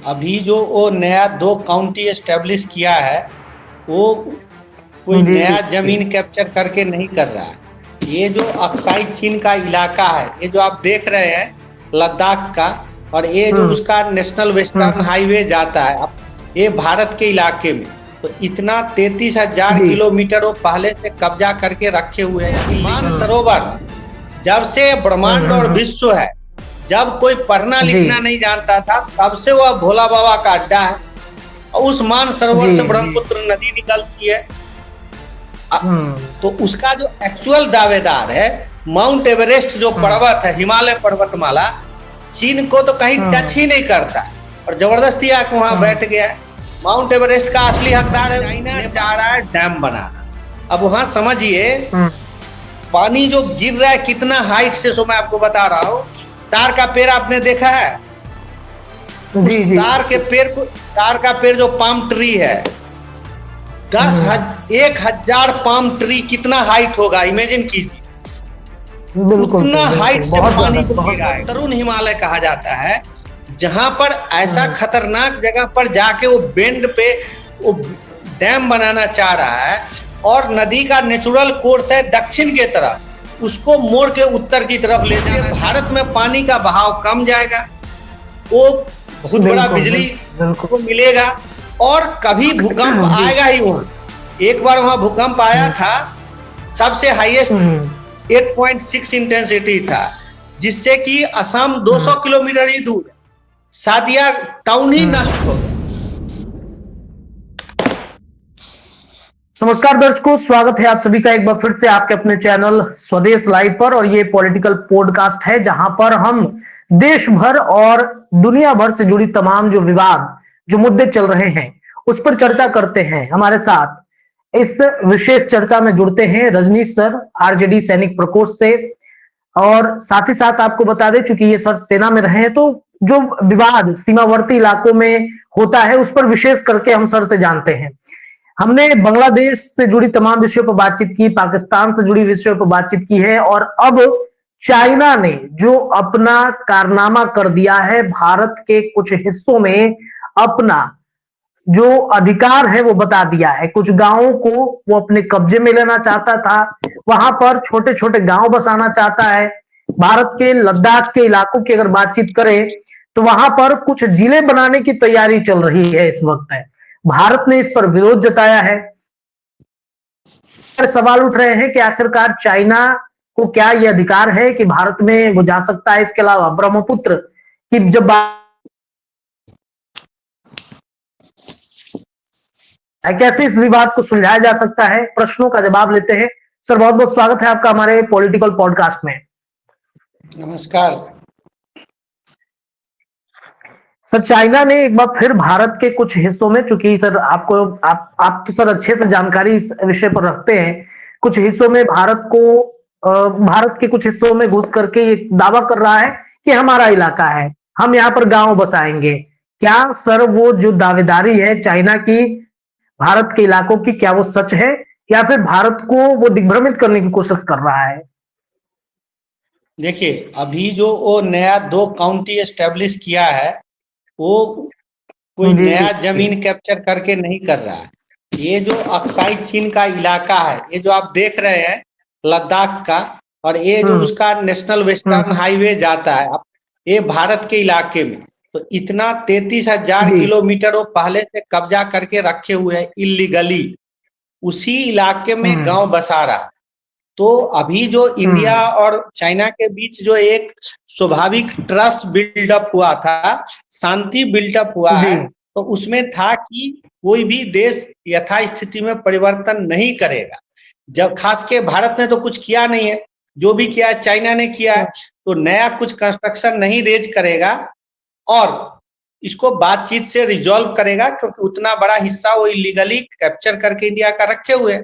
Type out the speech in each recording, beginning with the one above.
अभी जो वो नया 2 काउंटी एस्टेब्लिश किया है, वो कोई जी नया जी। जमीन कैप्चर करके नहीं कर रहा है। ये जो अक्साई चीन का इलाका है, ये जो आप देख रहे हैं लद्दाख का, और ये जो हम्म उसका नेशनल वेस्टर्न हाईवे जाता है, ये भारत के इलाके में। तो इतना 33,000 जी। किलोमीटर वो पहले से कब्जा करके रखे हुए हैं। मान हम्म सरोवर जब से ब्रह्मांड और विश्व है, जब कोई पढ़ना जी लिखना नहीं जानता था, तब से वह भोला बाबा का अड्डा है। और उस मान सरोवर जी से जी। ब्रह्मपुत्र नदी निकलती है। हम्म तो उसका जो एक्चुअल दावेदार है, माउंट एवरेस्ट जो हम्म पर्वत है, हिमालय पर्वतमाला, चीन को तो कहीं टच ही नहीं करता है, और जबरदस्ती आके वहां बैठ गया है। माउंट एवरेस्ट का असली हकदार है, चाइना चाह रहा है डैम बनाना। अब वहां समझिए, हम्म पानी जो गिर रहा है कितना हाइट से, सो मैं आपको बता रहा हूँ। तार का पेड़ आपने देखा है? उस जी जी। तार का पेड़ जो पाम ट्री है, 1,000 पाम ट्री कितना हाइट होगा, इमेजिन कीजिए। बिल्कुल उतना सही, हाइट बिल्कुल से बहुत पानी ज्यादा, को बहुत गिरा है। ज्यादा। तरुण हिमालय कहा जाता है, जहां पर ऐसा हम्म खतरनाक जगह पर जाके वो बेंड पे वो डैम बनाना चाह रहा है, और नदी का नेचुरल कोर्स है दक्षिण के तरफ, उसको मोड़ के उत्तर की तरफ ले जाना। भारत में पानी का बहाव कम जाएगा, वो बहुत बड़ा बिल्कुल बिजली बिल्कुल को मिलेगा, और कभी भूकंप जी। आएगा ही वहां। एक बार वहां भूकंप आया था, सबसे हाईएस्ट हम्म 8.6 इंटेंसिटी था, जिससे कि असम 200 हम्म किलोमीटर ही दूर सादिया टाउन ही हम्म। नष्ट हो गया। नमस्कार दर्शकों, स्वागत है आप सभी का एक बार फिर से आपके अपने चैनल स्वदेश लाइव पर। और ये पॉलिटिकल पॉडकास्ट है जहां पर हम देश भर और दुनिया भर से जुड़ी तमाम जो विवाद, जो मुद्दे चल रहे हैं, उस पर चर्चा करते हैं। हमारे साथ इस विशेष चर्चा में जुड़ते हैं रजनीश सर, आरजेडी सैनिक प्रकोष्ठ से। और साथ ही साथ आपको बता दें, चूंकि ये सर सेना में रहे हैं, तो जो विवाद सीमावर्ती इलाकों में होता है उस पर विशेष करके हम सर से जानते हैं। हमने बांग्लादेश से जुड़ी तमाम विषयों पर बातचीत की, पाकिस्तान से जुड़ी विषयों पर बातचीत की है, और अब चाइना ने जो अपना कारनामा कर दिया है, भारत के कुछ हिस्सों में अपना जो अधिकार है वो बता दिया है। कुछ गांवों को वो अपने कब्जे में लेना चाहता था, वहां पर छोटे छोटे गांव बसाना चाहता है। भारत के लद्दाख के इलाकों की अगर बातचीत करें, तो वहां पर कुछ जिले बनाने की तैयारी चल रही है इस वक्त है। भारत ने इस पर विरोध जताया है। सवाल उठ रहे हैं कि आखिरकार चाइना को क्या यह अधिकार है कि भारत में वो जा सकता है? इसके अलावा ब्रह्मपुत्र की जब बात, कैसे इस विवाद को सुलझाया जा सकता है, प्रश्नों का जवाब लेते हैं। सर, बहुत बहुत स्वागत है आपका हमारे पॉलिटिकल पॉडकास्ट में। नमस्कार। सर, चाइना ने एक बार फिर भारत के कुछ हिस्सों में, चूंकि सर आपको आप तो सर अच्छे से जानकारी इस विषय पर रखते हैं, कुछ हिस्सों में भारत के कुछ हिस्सों में घुस करके ये दावा कर रहा है कि हमारा इलाका है, हम यहाँ पर गांव बसाएंगे। क्या सर वो जो दावेदारी है चाइना की भारत के इलाकों की, क्या वो सच है, या फिर भारत को वो दिग्भ्रमित करने की कोशिश कर रहा है? देखिए, अभी जो वो नया 2 काउंटी एस्टेब्लिश किया है, वो कोई जी नया जी। जमीन कैप्चर करके नहीं कर रहा है। ये जो अक्साई चीन का इलाका है, ये जो आप देख रहे हैं लद्दाख का, और ये जो हम्म उसका नेशनल वेस्टर्न हम्म। हाईवे जाता है, ये भारत के इलाके में। तो इतना 33,000 जी। किलोमीटर वो पहले से कब्जा करके रखे हुए हैं इलीगली, उसी इलाके में हम्म गांव बसा रहा है। तो अभी जो इंडिया हम्म और चाइना के बीच जो एक स्वाभाविक ट्रस्ट बिल्डअप हुआ था, शांति बिल्डअप हुआ जी। है, तो उसमें था कि कोई भी देश यथास्थिति में परिवर्तन नहीं करेगा। जब खास के भारत ने तो कुछ किया नहीं है, जो भी किया है चाइना ने किया है, तो नया कुछ कंस्ट्रक्शन नहीं रेज करेगा, और इसको बातचीत से रिजॉल्व करेगा, क्योंकि उतना बड़ा हिस्सा वो इलीगली कैप्चर करके इंडिया का रखे हुए हैं।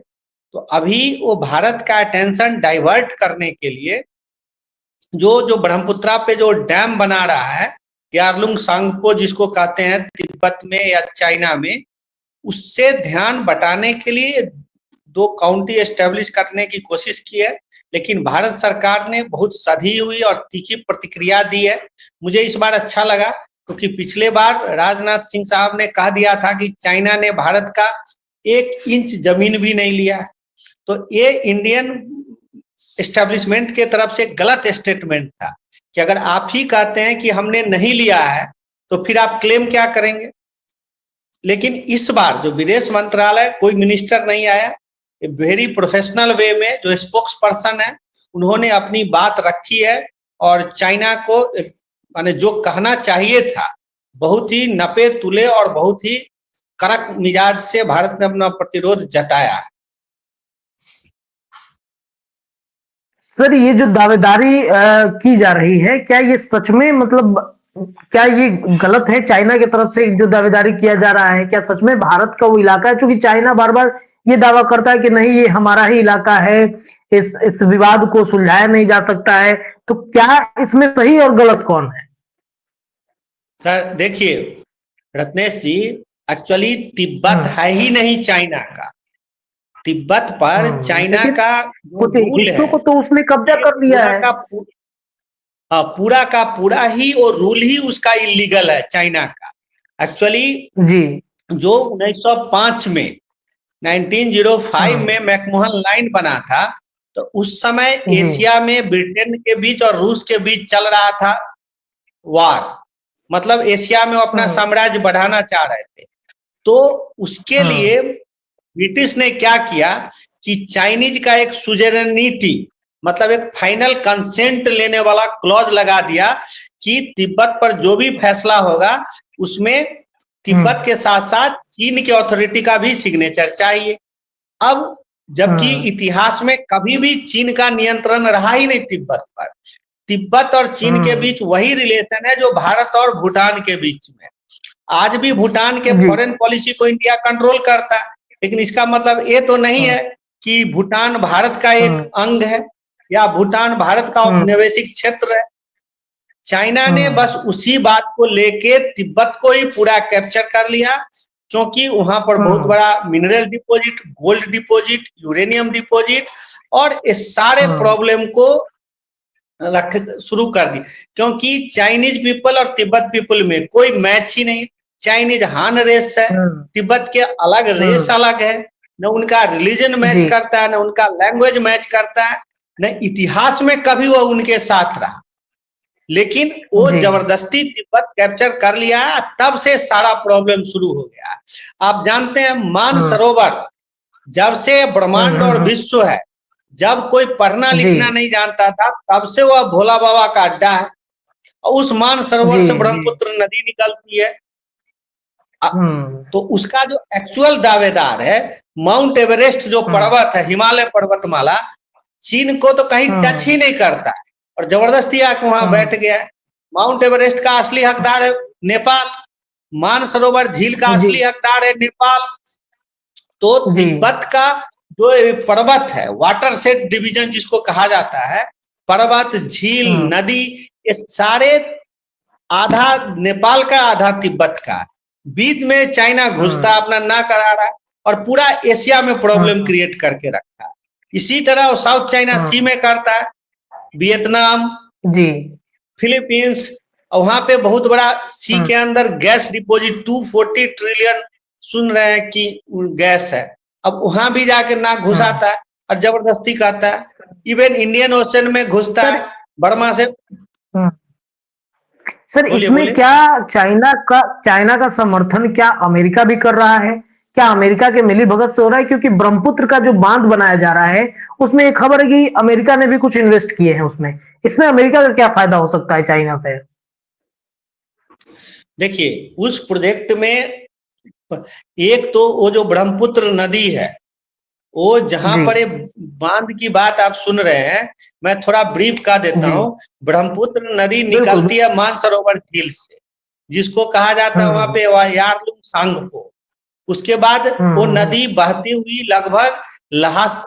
तो अभी वो भारत का अटेंशन डाइवर्ट करने के लिए जो ब्रह्मपुत्रा पे जो डैम बना रहा है, यारलुंग सांगपो जिसको कहते हैं तिब्बत में या चाइना में, उससे ध्यान बटाने के लिए 2 काउंटी एस्टेब्लिश करने की कोशिश की है। लेकिन भारत सरकार ने बहुत सधी हुई और तीखी प्रतिक्रिया दी है। मुझे इस बार अच्छा लगा क्योंकि पिछले बार राजनाथ सिंह साहब ने कह दिया था कि चाइना ने भारत का 1 इंच जमीन भी नहीं लिया है। तो ये इंडियन एस्टेब्लिशमेंट के तरफ से गलत स्टेटमेंट था कि अगर आप ही कहते हैं कि हमने नहीं लिया है तो फिर आप क्लेम क्या करेंगे। लेकिन इस बार जो विदेश मंत्रालय, कोई मिनिस्टर नहीं आया, वेरी प्रोफेशनल वे में जो स्पोक्स पर्सन है उन्होंने अपनी बात रखी है और चाइना को माने जो कहना चाहिए था बहुत ही नपे तुले और बहुत ही कड़क मिजाज से भारत ने अपना प्रतिरोध जताया है। सर, ये जो दावेदारी की जा रही है, क्या ये सच में मतलब क्या ये गलत है? चाइना की तरफ से जो दावेदारी किया जा रहा है, क्या सच में भारत का वो इलाका है? क्योंकि चाइना बार बार ये दावा करता है कि नहीं, ये हमारा ही इलाका है, इस विवाद को सुलझाया नहीं जा सकता है। तो क्या इसमें सही और गलत कौन है? सर देखिए रत्नेश जी, एक्चुअली तिब्बत है ही नहीं चाइना का। तिब्बत पर चाइना का जो रूल है को तो उसने कब्जा कर लिया है। पूरा का पूरा ही और रूल ही उसका इलीगल है चाइना का। एक्चुअली जी, जो 1905 में 1905 में मैकमोहन लाइन बना था, तो उस समय एशिया में ब्रिटेन के बीच और रूस के बीच चल रहा था वार। मतलब एशिया में वो अपना साम्राज्य बढ़ाना चाह रहे थे। तो उसके लिए ब्रिटिश ने क्या किया कि चाइनीज का एक सुजेरेनिटी, मतलब एक फाइनल कंसेंट लेने वाला क्लॉज लगा दिया कि तिब्बत पर जो भी फैसला होगा उसमें तिब्बत के साथ साथ चीन के अथॉरिटी का भी सिग्नेचर चाहिए। अब जबकि इतिहास में कभी भी चीन का नियंत्रण रहा ही नहीं तिब्बत पर। तिब्बत और चीन के बीच वही रिलेशन है जो भारत और भूटान के बीच में। आज भी भूटान के फॉरेन पॉलिसी को इंडिया कंट्रोल करता है, लेकिन इसका मतलब ये तो नहीं है कि भूटान भारत का एक अंग है या भूटान भारत का औपनिवेशिक क्षेत्र है। चाइना ने बस उसी बात को लेके तिब्बत को ही पूरा कैप्चर कर लिया, क्योंकि वहां पर बहुत बड़ा mineral deposit, gold deposit, uranium deposit और इस सारे प्रॉब्लम को रख शुरू कर दी। क्योंकि चाइनीज पीपल और तिब्बत पीपल में कोई मैच ही नहीं। चाइनीज हान रेस है, तिब्बत के अलग रेस अलग है, न उनका रिलीजन मैच करता है, न उनका लैंग्वेज मैच करता है, न इतिहास में कभी वो उनके साथ रहा। लेकिन वो जबरदस्ती तिब्बत कैप्चर कर लिया, तब से सारा प्रॉब्लम शुरू हो गया। आप जानते हैं मानसरोवर जब से ब्रह्मांड और विश्व है, जब कोई पढ़ना लिखना नहीं जानता था, तब से वह भोला बाबा का अड्डा है। और उस मानसरोवर से ब्रह्मपुत्र नदी निकलती है। तो उसका जो एक्चुअल दावेदार है, माउंट एवरेस्ट जो पर्वत है, हिमालय पर्वतमाला, चीन को तो कहीं टच ही नहीं करता है और जबरदस्ती आके वहां बैठ गया है। माउंट एवरेस्ट का असली हकदार है नेपाल, मानसरोवर झील का असली हकदार है नेपाल। तो तिब्बत का जो पर्वत है, वाटर सेट डिवीजन जिसको कहा जाता है, पर्वत, झील, नदी, ये सारे आधा नेपाल का आधा तिब्बत का। बीच में चाइना घुसता, अपना ना करा रहा और पूरा एशिया में प्रॉब्लम क्रिएट करके रखा है। इसी तरह वो साउथ चाइना सी में करता है, वियतनाम, फिलीपींस, और वहां पे बहुत बड़ा सी के अंदर गैस डिपॉजिट 240 ट्रिलियन सुन रहे हैं कि गैस है। अब वहां भी जाकर ना घुसाता है और जबरदस्ती करता है। इवन इंडियन ओशन में घुसता है बर्मा से। सर इसमें क्या चाइना का समर्थन क्या अमेरिका भी कर रहा है? क्या अमेरिका के मिली भगत से हो रहा है? क्योंकि ब्रह्मपुत्र का जो बांध बनाया जा रहा है उसमें एक खबर है कि अमेरिका ने भी कुछ इन्वेस्ट किए हैं उसमें। इसमें अमेरिका का क्या फायदा हो सकता है चाइना से? देखिए उस प्रोजेक्ट में एक तो वो जो ब्रह्मपुत्र नदी है, वो जहां पर ये बांध की बात आप सुन रहे हैं, मैं थोड़ा ब्रीफ कर देता हूँ। ब्रह्मपुत्र नदी निकलती है मानसरोवर झील से, जिसको कहा जाता है वहां पे यारलुंग सांगपो। उसके बाद वो नदी बहती हुई लगभग लहास,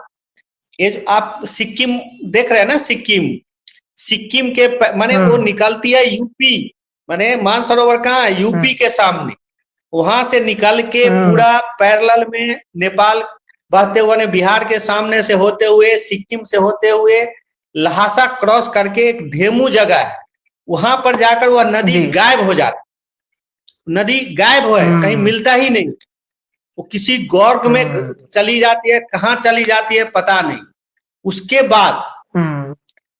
आप सिक्किम देख रहे हैं ना, सिक्किम के माने वो निकलती है यूपी, माने मानसरोवर कहाँ है, यूपी के सामने। वहां से निकल के पूरा पैरेलल में नेपाल बहते हुए, बिहार के सामने से होते हुए, सिक्किम से होते हुए, लहासा क्रॉस करके एक धेमू जगह है, वहां पर जाकर वह नदी गायब हो जाती। नदी गायब है, कहीं मिलता ही नहीं। वो किसी गॉर्ग में चली जाती है, कहाँ चली जाती है पता नहीं। उसके बाद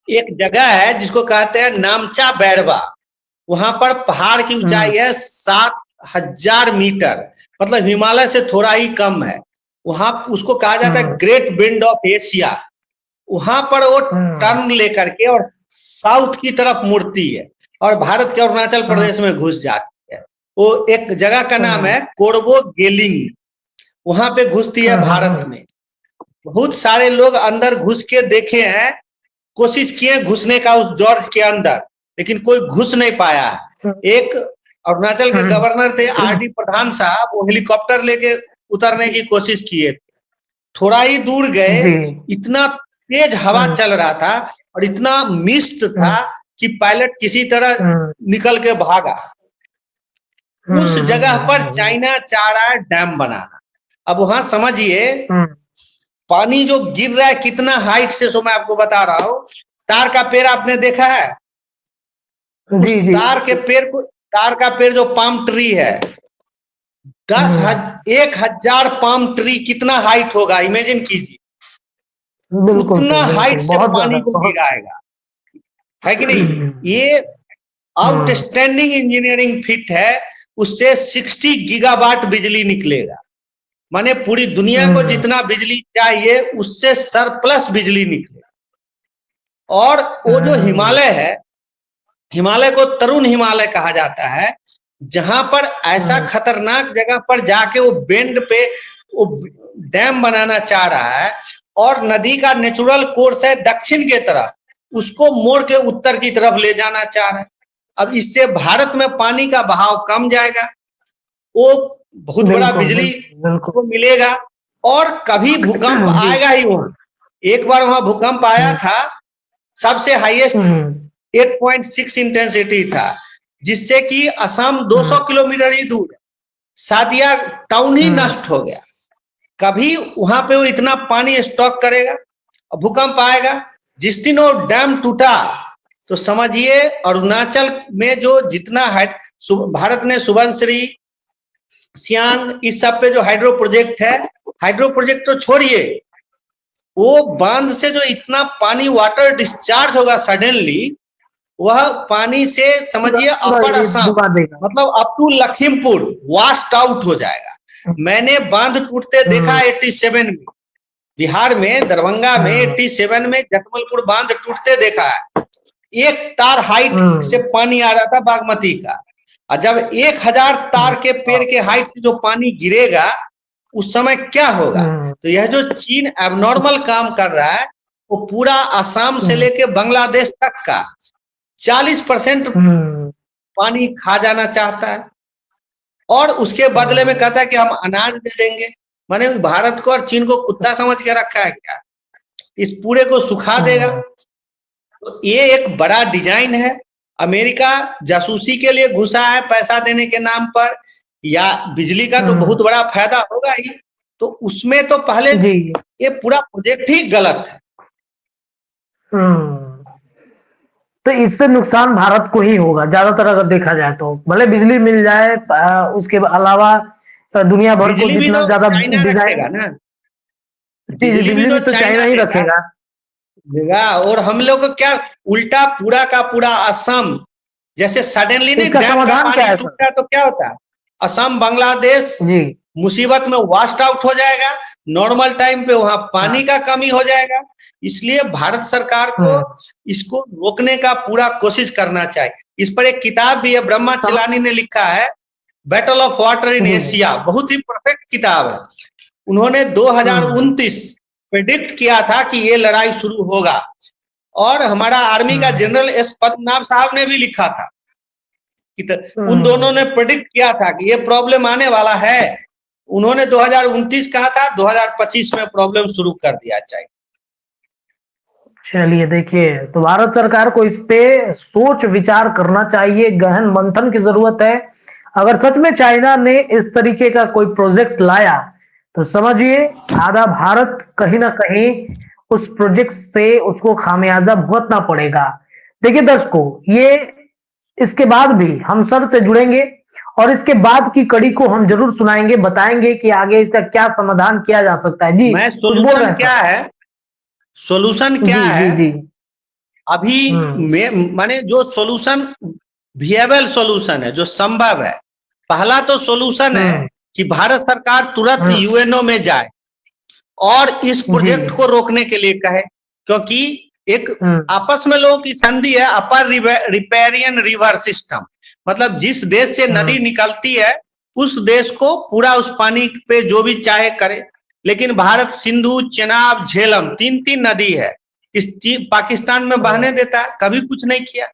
एक जगह है जिसको कहते हैं नामचा बैरवा, वहां पर पहाड़ की ऊंचाई है 7,000 मीटर, मतलब हिमालय से थोड़ा ही कम है। वहां उसको कहा जाता है ग्रेट बेंड ऑफ एशिया। वहां पर वो टर्न लेकर के और साउथ की तरफ मुड़ती है और भारत के अरुणाचल प्रदेश में घुस जाती है। वो एक जगह का नाम है कोरबो गेलिंग, वहां पे घुसती है भारत में। बहुत सारे लोग अंदर घुस के देखे हैं, कोशिश किए घुसने का उस जॉर्ज के अंदर, लेकिन कोई घुस नहीं पाया है। एक अरुणाचल के गवर्नर थे आरडी प्रधान साहब, वो हेलीकॉप्टर लेके उतरने की कोशिश किए, थोड़ा ही दूर गए, इतना तेज हवा चल रहा था और इतना मिस्ट था कि पायलट किसी तरह निकल के भागा। उस जगह पर चाइना चाह रहा है डैम बनाना। अब वहां समझिए पानी जो गिर रहा है कितना हाइट से, सो मैं आपको बता रहा हूँ। तार का पेड़ आपने देखा है? जी, जी। तार का पेड़ जो पाम ट्री है, 1,000 पाम ट्री कितना हाइट होगा, इमेजिन कीजिए। उतना हाइट से पानी को गिराएगा, है कि नहीं? ये आउटस्टैंडिंग इंजीनियरिंग फिट है। उससे 60 गीगावाट बिजली निकलेगा, माने पूरी दुनिया को जितना बिजली चाहिए उससे सरप्लस बिजली निकलेगा। और वो जो हिमालय है, हिमालय को तरुण हिमालय कहा जाता है, जहां पर ऐसा खतरनाक जगह पर जाके वो बेंड पे वो डैम बनाना चाह रहा है और नदी का नेचुरल कोर्स है दक्षिण के तरफ, उसको मोड़ के उत्तर की तरफ ले जाना चाह रहा है। अब इससे भारत में पानी का बहाव कम जाएगा, वो बहुत बड़ा बिजली को मिलेगा और कभी भूकंप आएगा ही वहां। एक बार वहां भूकंप आया था, सबसे हाईएस्ट 8.6 इंटेंसिटी था, जिससे कि असम 200 किलोमीटर ही दूर है, सादिया टाउन ही नष्ट हो गया। कभी वहां पे वो इतना पानी स्टॉक करेगा, भूकंप आएगा। जिस दिन वो डैम टूटा तो समझिए अरुणाचल में जो जितना भारत ने सुबनसिरी, सियांग, इस सब पे जो हाइड्रो प्रोजेक्ट है, हाइड्रो प्रोजेक्ट तो छोड़िए, वो बांध से जो इतना पानी वाटर डिस्चार्ज होगा सडनली, वह पानी से समझिए अपर असम मतलब up to Lakhimpur washed out हो जाएगा। मैंने बांध टूटते देखा 87 में, बिहार में दरभंगा में 87 में जटमलपुर बांध टूटते देखा है। एक तार हाइट से पानी आ रहा था बागमती का, और जब 1,000 तार के पेड़ के हाइट से जो पानी गिरेगा उस समय क्या होगा? तो यह जो चीन एबनॉर्मल काम कर रहा है, वो पूरा असम से लेके बांग्लादेश तक का 40% पानी खा जाना चाहता है और उसके बदले में कहता है कि हम अनाज दे देंगे। माने भारत को और चीन को कुत्ता समझ के रखा है क्या? इस पूरे को सुखा देगा। तो ये एक बड़ा डिजाइन है। अमेरिका जासूसी के लिए घुसा है पैसा देने के नाम पर, या बिजली का तो बहुत बड़ा फायदा होगा ही, तो उसमें तो पहले ये पूरा प्रोजेक्ट ही गलत है। तो इससे नुकसान भारत को ही होगा ज्यादातर, अगर देखा जाए तो। भले बिजली मिल जाए, उसके अलावा दुनिया भर को जितना ज्यादा डिजाइन ना, बिजली भी तो चाइना ही रखेगा। और हम लोग को क्या उल्टा पूरा का पूरा असम, जैसे सडनली नहीं डैम का पानी टूटता है तो क्या होता है, असम बांग्लादेश मुसीबत में वास्ट आउट हो जाएगा। नॉर्मल टाइम पे वहां पानी का कमी हो जाएगा। इसलिए भारत सरकार को इसको रोकने का पूरा कोशिश करना चाहिए। इस पर एक किताब भी है, ब्रह्मा चिलानी ने लिखा है, battle of water in Asia, बहुत ही परफेक्ट किताब है। उन्होंने 2029 प्रेडिक्ट किया था कि ये लड़ाई शुरू होगा, और हमारा आर्मी का जनरल एस पद्मनाभ साहब ने भी लिखा था कि उन दोनों ने प्रेडिक्ट किया था कि ये प्रॉब्लम आने वाला है। उन्होंने 2029 कहा था, 2025 में प्रॉब्लम शुरू कर दिया चाहिए। चलिए देखिए, तो भारत सरकार को इस पे सोच विचार करना चाहिए, गहन मंथन की जरूरत है। अगर सच में चाइना ने इस तरीके का कोई प्रोजेक्ट लाया तो समझिए आधा भारत कहीं ना कहीं उस प्रोजेक्ट से उसको खामियाजा भुगतना पड़ेगा। देखिए दर्शकों, ये इसके बाद भी हम सर से जुड़ेंगे और इसके बाद की कड़ी को हम जरूर सुनाएंगे, बताएंगे कि आगे इसका क्या समाधान किया जा सकता है। जी मैं कुछ बोल रहे सोल्यूशन हैं क्या सर? है, सोल्यूशन क्या जी जी है जी। अभी माने जो सोल्यूशन विएबल सोल्यूशन है, जो संभव है। पहला तो सोल्यूशन है कि भारत सरकार तुरंत यूएनओ में जाए और इस प्रोजेक्ट को रोकने के लिए कहे, क्योंकि एक आपस में लोगों की संधि है अपर रिपेरियन रिवर सिस्टम, मतलब जिस देश से नदी निकलती है उस देश को पूरा उस पानी पे जो भी चाहे करे। लेकिन भारत सिंधु, चेनाब, झेलम 3-3 नदी है, इस पाकिस्तान में बहने देता है, कभी कुछ नहीं किया।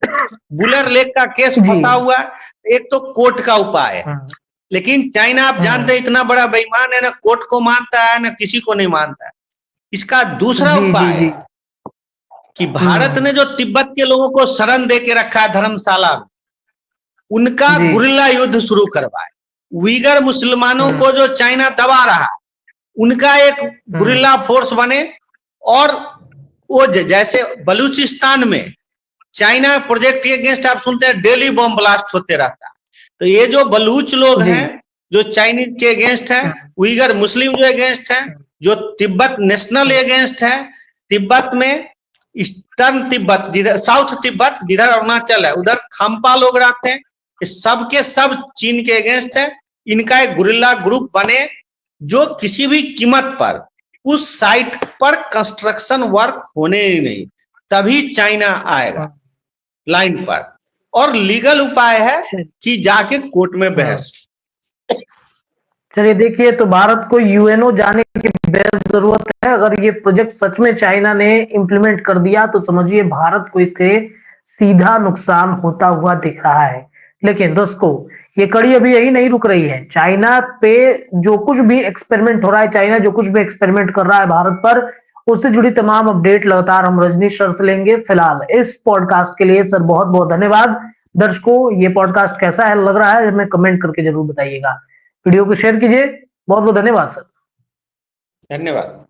बुलर लेक का केस फंसा हुआ है, एक तो कोर्ट का उपाय है, लेकिन चाइना आप जानते हैं इतना बड़ा बेईमान है, ना कोर्ट को मानता है ना किसी को नहीं मानता है। इसका दूसरा उपाय है कि भारत ने जो तिब्बत के लोगों को शरण दे के रखा है धर्मशाला में, उनका गुरिल्ला युद्ध शुरू करवाए। उइगर मुसलमानों को जो चाइना दबा रहा है उनका एक गुरिल्ला फोर्स बने, और वो जैसे बलूचिस्तान में चाइना प्रोजेक्ट के अगेंस्ट आप सुनते हैं डेली बम ब्लास्ट होते रहता है, तो ये जो बलूच लोग हैं जो चाइनीज के अगेंस्ट है, उइगर मुस्लिम जो अगेंस्ट है, जो तिब्बत नेशनल अगेंस्ट है, तिब्बत में ईस्टर्न तिब्बत जिधर साउथ तिब्बत जिधर अरुणाचल है उधर खाम्पा लोग रहते हैं, सब के सब चीन के अगेंस्ट है। इनका एक गुरिल्ला ग्रुप बने जो किसी भी कीमत पर उस साइट पर कंस्ट्रक्शन वर्क होने ही नहीं, तभी चाइना आएगा लाइन पर। और लीगल उपाय है कि जाके कोर्ट में बहस। चलिए देखिए, तो भारत को यूएनओ जाने की बेहद जरूरत है। अगर ये प्रोजेक्ट सच में चाइना ने इम्प्लीमेंट कर दिया तो समझिए भारत को इसके सीधा नुकसान होता हुआ दिख रहा है। लेकिन दोस्तों, ये कड़ी अभी यही नहीं रुक रही है। चाइना पे जो कुछ भी एक्सपेरिमेंट हो रहा है, चाइना जो कुछ भी एक्सपेरिमेंट कर रहा है भारत पर, उससे जुड़ी तमाम अपडेट लगातार हम रजनीश सर से लेंगे। फिलहाल इस पॉडकास्ट के लिए सर बहुत बहुत धन्यवाद। दर्शकों, ये पॉडकास्ट कैसा है लग रहा है हमें कमेंट करके जरूर बताइएगा। वीडियो को शेयर कीजिए। बहुत बहुत धन्यवाद सर। धन्यवाद।